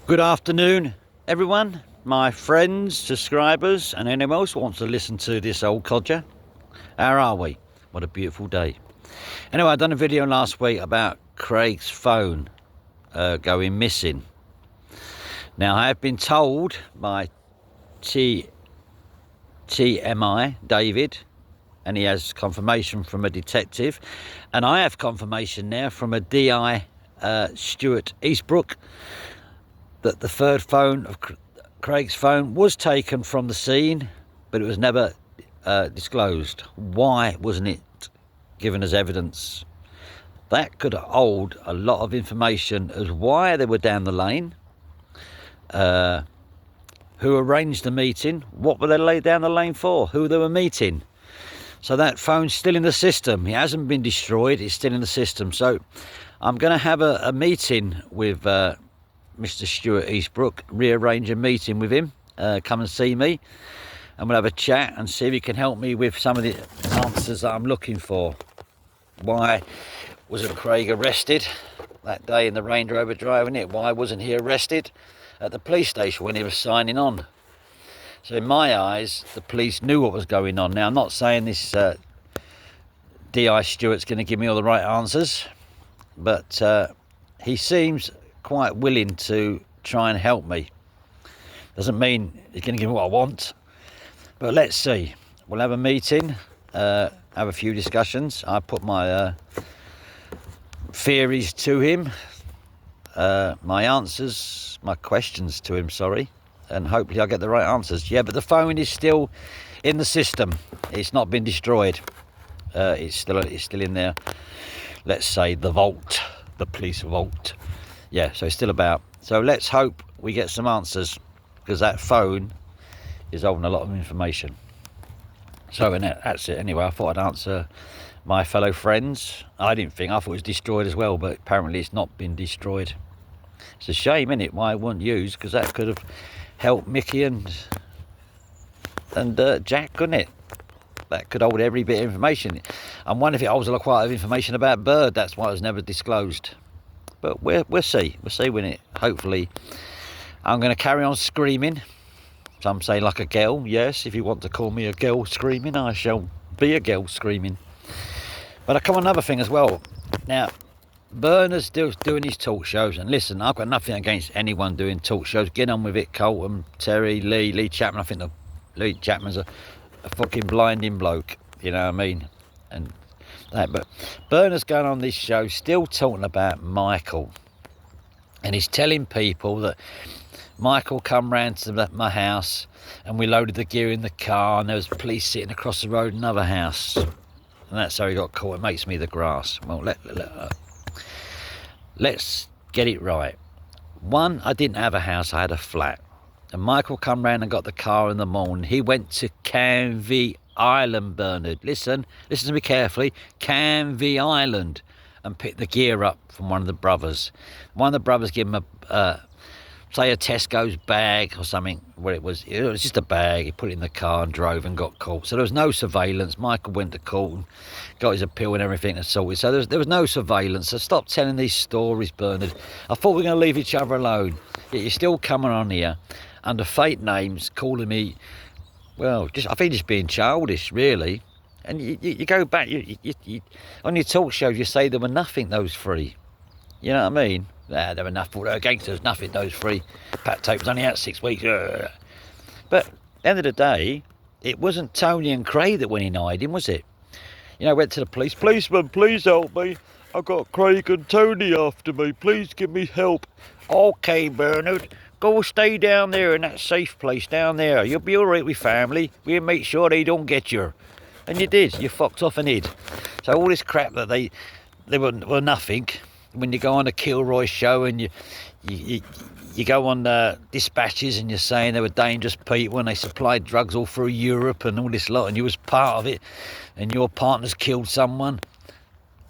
Good afternoon, everyone, my friends, subscribers, and anyone else who wants to listen to this old codger. How are we? What a beautiful day. Anyway, I done a video last week about Craig's phone going missing. Now, I have been told by TMI, David, and he has confirmation from a detective, and I have confirmation now from a DI, Stuart Eastbrook, that the third phone of Craig's phone was taken from the scene, but it was never disclosed. Why wasn't it given as evidence? That could hold a lot of information as why they were down the lane, who arranged the meeting, what were they laid down the lane for, who they were meeting. So that phone's still in the system. It hasn't been destroyed, it's still in the system. So I'm going to have a meeting with Mr. Stuart Eastbrook, rearrange a meeting with him, come and see me, and we'll have a chat and see if he can help me with some of the answers that I'm looking for. Why wasn't Craig arrested that day in the Range Rover driving it? Why wasn't he arrested at the police station when he was signing on? So in my eyes, the police knew what was going on. Now, I'm not saying this DI Stuart's going to give me all the right answers, but he seems quite willing to try and help me. Doesn't mean he's going to give me what I want, but let's see. We'll have a meeting, have a few discussions. I put my theories to him, my answers, my questions to him, sorry, and hopefully I'll get the right answers. Yeah, but the phone is still in the system. It's not been destroyed. It's still in there. Let's say the vault, the police vault. Yeah, so it's still about. So let's hope we get some answers, because that phone is holding a lot of information. So that's it. Anyway, I thought I'd answer my fellow friends. I thought it was destroyed as well, but apparently it's not been destroyed. It's a shame, isn't it, why it wasn't used, because that could have helped Mickey and Jack, couldn't it? That could hold every bit of information. I wonder if it holds quite a lot of information about Bird. That's why it was never disclosed. But we'll see. We'll see when it, hopefully. I'm going to carry on screaming. Some say like a girl. Yes, if you want to call me a girl screaming, I shall be a girl screaming. But I come on another thing as well. Now, Bernard's still doing his talk shows. And listen, I've got nothing against anyone doing talk shows. Get on with it, Colton, Terry, Lee Chapman. I think Lee Chapman's a fucking blinding bloke. You know what I mean? And that, but Bernard's going on this show still talking about Michael, and he's telling people that Michael come round to my house and we loaded the gear in the car and there was police sitting across the road in another house, and that's how he got caught. It makes me the grass. Well, let's get it right. One, I didn't have a house, I had a flat, and Michael come round and got the car in the morning. He went to Canvey Island, Bernard. Listen to me carefully. Canvey Island, and picked the gear up from one of the brothers. One of the brothers gave him say a Tesco's bag or something. Where it was just a bag. He put it in the car and drove and got caught. So there was no surveillance. Michael went to court and got his appeal and everything and sorted. So there was no surveillance. So stop telling these stories, Bernard. I thought we were going to leave each other alone. Yet you're still coming on here under fake names, calling me. Well, I think just being childish, really. And you go back, you on your talk shows, you say there were nothing, those three. You know what I mean? There were nothing, there were gangsters, nothing, those three. Pat Tate was only out 6 weeks. But at the end of the day, it wasn't Tony and Craig that went in hiding, was it? You know, went to the police. Policeman, please help me. I've got Craig and Tony after me. Please give me help. Okay, Bernard. Go stay down there in that safe place down there. You'll be all right with family. We'll make sure they don't get you. And you did. You fucked off and hid. So all this crap that they were nothing. When you go on a Kilroy show and you go on dispatches and you're saying they were dangerous people and they supplied drugs all through Europe and all this lot, and you was part of it, and your partner's killed someone.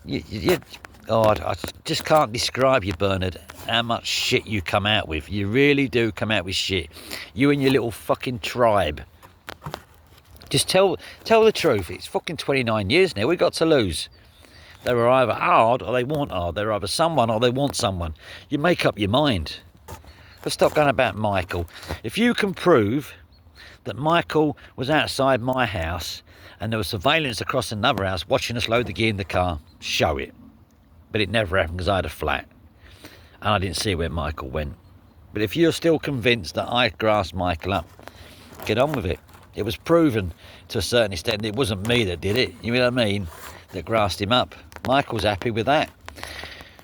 I just can't describe you, Bernard, how much shit you come out with. You really do come out with shit. You and your little fucking tribe. Just tell the truth. It's fucking 29 years now. We got to lose. They were either hard or they weren't hard. They were either someone or they want someone. You make up your mind. But stop going about Michael. If you can prove that Michael was outside my house and there was surveillance across another house watching us load the gear in the car, show it. But it never happened because I had a flat and I didn't see where Michael went. But if you're still convinced that I grassed Michael up, get on with it. It was proven to a certain extent it wasn't me that did it, you know what I mean, that grassed him up. Michael's happy with that.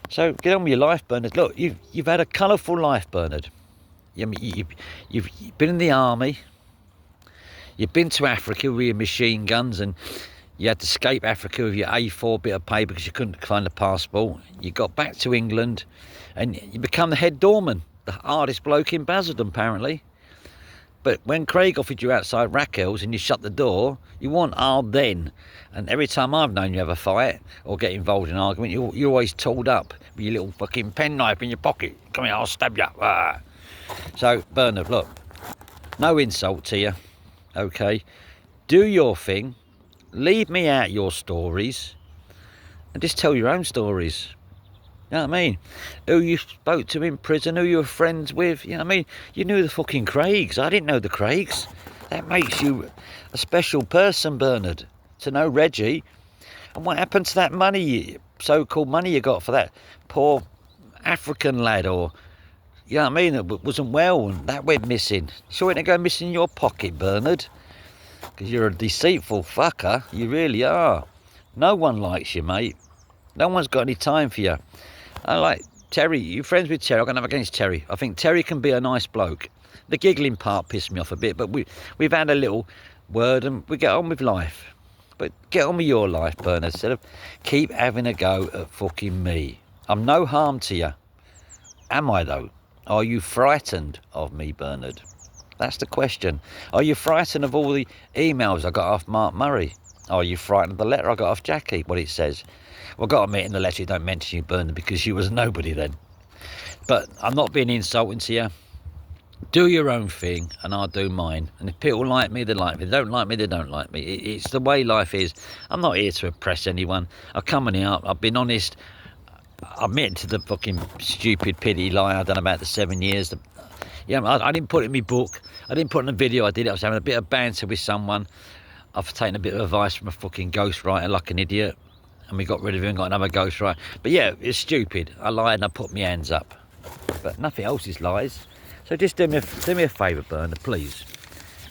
So get on with your life, Bernard. Look, you've had a colourful life, Bernard. You've been in the army. You've been to Africa with your machine guns, and you had to escape Africa with your A4 bit of paper because you couldn't find a passport. You got back to England and you become the head doorman, the hardest bloke in Basildon, apparently. But when Craig offered you outside Raquel's and you shut the door, you weren't hard then. And every time I've known you have a fight or get involved in an argument, you're always tooled up with your little fucking penknife in your pocket. Come here, I'll stab you. Ah. So, Bernard, look, no insult to you, okay? Do your thing. Leave me out your stories and just tell your own stories. You know what I mean? Who you spoke to in prison, who you were friends with. You know what I mean? You knew the fucking Craigs. I didn't know the Craigs. That makes you a special person, Bernard, to know Reggie. And what happened to that money, so-called money you got for that poor African lad, or, you know what I mean, that wasn't well, and that went missing. Sure it didn't go missing in your pocket, Bernard. Because you're a deceitful fucker. You really are. No one likes you, mate. No one's got any time for you. I like Terry. You friends with Terry? I'm going to have against Terry. I think Terry can be a nice bloke. The giggling part pissed me off a bit, but we've had a little word and we get on with life. But get on with your life, Bernard, instead of keep having a go at fucking me. I'm no harm to you. Am I, though? Are you frightened of me, Bernard? That's the question. Are you frightened of all the emails I got off Mark Murray? Are you frightened of the letter I got off Jackie, what it says? Well, I've got to admit, in the letter, you don't mention you, Bernard, because you was nobody then. But I'm not being insulting to you. Do your own thing, and I'll do mine. And if people like me, they like me. If they don't like me, they don't like me. It's the way life is. I'm not here to oppress anyone. I've come on out. I've been honest. I admit to the fucking stupid pity lie I've done about the 7 years. Yeah, I didn't put it in my book. I didn't put it in a video. I did it. I was having a bit of banter with someone. I've taken a bit of advice from a fucking ghostwriter like an idiot, and we got rid of him and got another ghostwriter. But yeah, it's stupid. I lied and I put my hands up. But nothing else is lies. So just do me a favour, Bernard, please.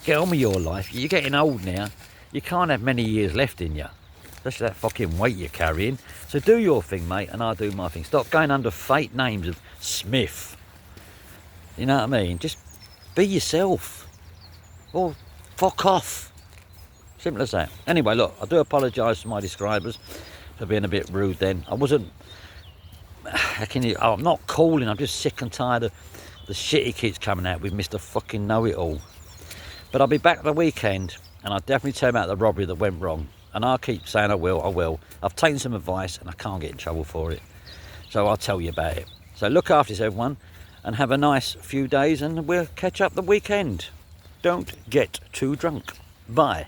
Get on with your life. You're getting old now. You can't have many years left in you. Especially that fucking weight you're carrying. So do your thing, mate, and I'll do my thing. Stop going under fake names of Smith. You know what I mean? Just be yourself. Or fuck off. Simple as that. Anyway, look, I do apologise to my describers for being a bit rude then. I wasn't... I'm not calling. I'm just sick and tired of the shit he keeps coming out with, Mr. fucking Know-It-All. But I'll be back the weekend, and I'll definitely tell him about the robbery that went wrong. And I'll keep saying I will. I've taken some advice, and I can't get in trouble for it. So I'll tell you about it. So look after yourself, everyone, and have a nice few days, and we'll catch up the weekend. Don't get too drunk. Bye.